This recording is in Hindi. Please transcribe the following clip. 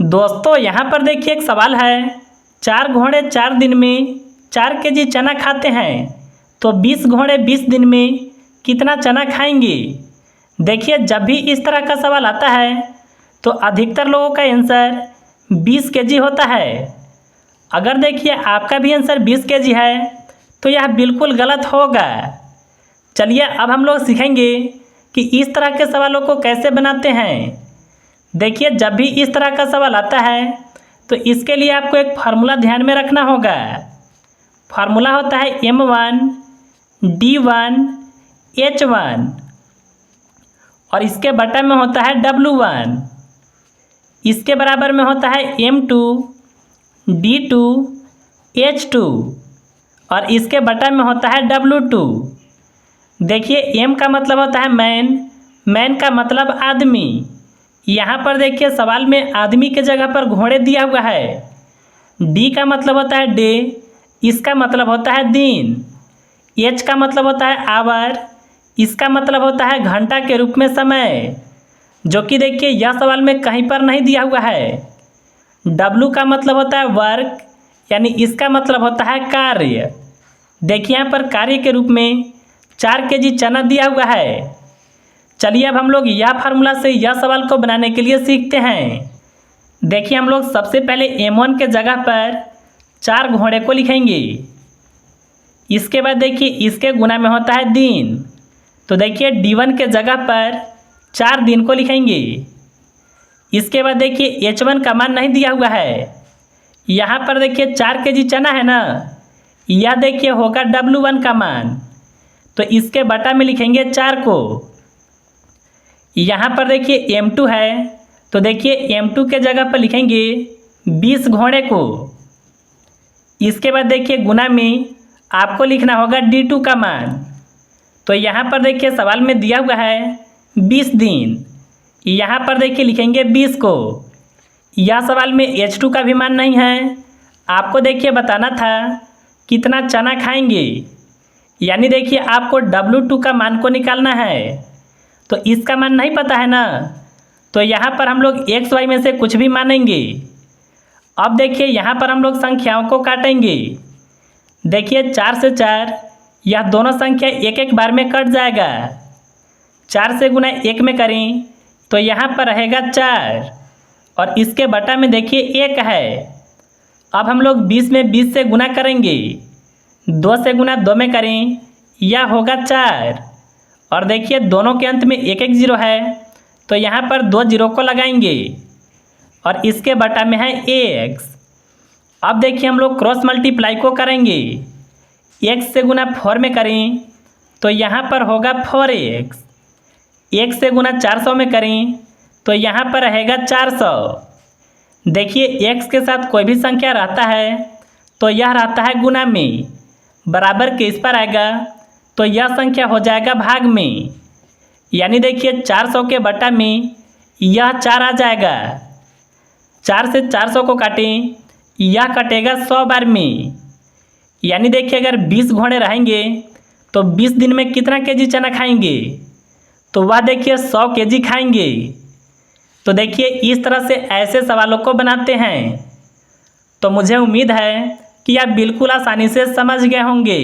दोस्तों यहाँ पर देखिए एक सवाल है। 4 घोड़े 4 दिन में 4 केजी चना खाते हैं तो 20 घोड़े 20 दिन में कितना चना खाएंगे। देखिए जब भी इस तरह का सवाल आता है तो अधिकतर लोगों का आंसर 20 केजी होता है। अगर देखिए आपका भी आंसर 20 केजी है तो यह बिल्कुल गलत होगा। चलिए अब हम लोग सीखेंगे कि इस तरह के सवालों को कैसे बनाते हैं। देखिए जब भी इस तरह का सवाल आता है तो इसके लिए आपको एक फार्मूला ध्यान में रखना होगा। फार्मूला होता है M1 D1 H1 और इसके बटा में होता है W1। इसके बराबर में होता है M2 D2 H2 और इसके बटा में होता है W2। देखिए M का मतलब होता है मैन का मतलब आदमी। यहाँ पर देखिए सवाल में आदमी के जगह पर घोड़े दिया हुआ है। डी का मतलब होता है डे, इसका मतलब होता है दिन। एच का मतलब होता है आवर, इसका मतलब होता है घंटा के रूप में समय, जो कि देखिए यह सवाल में कहीं पर नहीं दिया हुआ है। डब्लू का मतलब होता है वर्क, यानी इसका मतलब होता है कार्य। देखिए यहाँ पर कार्य के रूप में 4 केजी चना दिया हुआ है। चलिए अब हम लोग यह फार्मूला से यह सवाल को बनाने के लिए सीखते हैं। देखिए हम लोग सबसे पहले M1 के जगह पर 4 घोड़े को लिखेंगे। इसके बाद देखिए इसके गुना में होता है दिन, तो देखिए D1 के जगह पर 4 दिन को लिखेंगे। इसके बाद देखिए H1 का मान नहीं दिया हुआ है। यहाँ पर देखिए 4 केजी चना है ना, यह देखिए होगा W1 का मान, तो इसके बटा में लिखेंगे 4 को। यहाँ पर देखिए M2 है, तो देखिए M2 के जगह पर लिखेंगे 20 घोड़े को। इसके बाद देखिए गुना में आपको लिखना होगा D2 का मान, तो यहाँ पर देखिए सवाल में दिया हुआ है 20 दिन, यहाँ पर देखिए लिखेंगे 20 को। यह सवाल में H2 का भी मान नहीं है, आपको देखिए बताना था कितना चना खाएंगे, यानी देखिए आपको W2 का मान को निकालना है। तो इसका मान नहीं पता है ना, तो यहाँ पर हम लोग x y में से कुछ भी मानेंगे। अब देखिए यहाँ पर हम लोग संख्याओं को काटेंगे। देखिए 4 से 4 यह दोनों संख्या एक एक बार में कट जाएगा। 4 से गुना 1 में करें तो यहाँ पर रहेगा 4 और इसके बटा में देखिए 1 है। अब हम लोग 20 में 20 से गुना करेंगे, 2 से गुना 2 में करें, यह होगा 4 और देखिए दोनों के अंत में एक एक जीरो है, तो यहाँ पर 2 जीरो को लगाएंगे और इसके बटा में है x। अब देखिए हम लोग क्रॉस मल्टीप्लाई को करेंगे। x से गुना 4 में करें तो यहाँ पर होगा 4x। x से गुना 400 में करें तो यहाँ पर रहेगा 400। देखिए x के साथ कोई भी संख्या रहता है तो यह रहता है गुना में, बराबर के इस पर आएगा तो यह संख्या हो जाएगा भाग में, यानी देखिए 400 के बटा में यह 4 आ जाएगा। 4 से 400 को काटें, यह कटेगा 100 बार में, यानी देखिए अगर 20 घोड़े रहेंगे तो 20 दिन में कितना केजी चना खाएंगे, तो वह देखिए 100 केजी खाएंगे। तो देखिए इस तरह से ऐसे सवालों को बनाते हैं। तो मुझे उम्मीद है कि आप बिल्कुल आसानी से समझ गए होंगे।